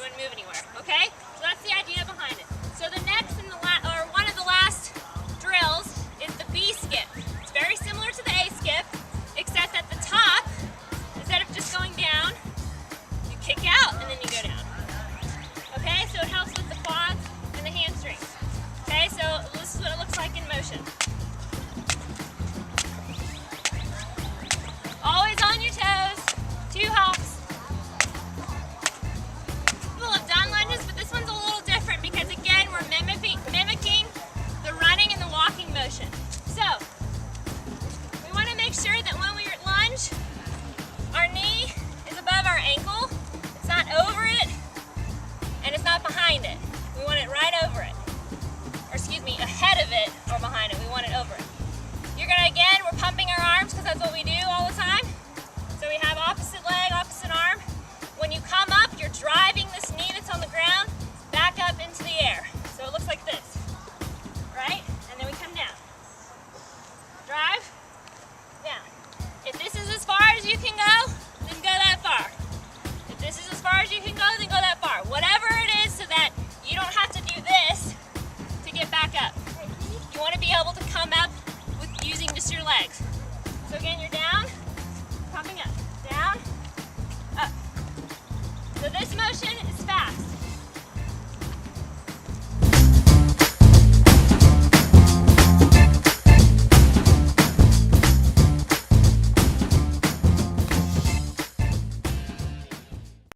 wouldn't move anywhere, okay? So that's the idea behind it. So the next and one of the last drills is the B skip. It's very similar to the A skip, except at the top, instead of just going down, you kick out and then you go down. Okay, so it helps with the quads and the hamstrings. Okay, so this is what it looks like in motion. Always on your toes, 2 hops. People have done lunges, but this one's a little different because again, we're mimicking the running and the walking motion. So, we want to make sure that when we lunge, our knee is above our ankle, it's not over it, and it's not behind it. We want it right over it. Or excuse me, ahead of it or behind it. We want it over it. You're gonna, again, we're pumping our arms because that's what we do all the time. So we have opposite leg.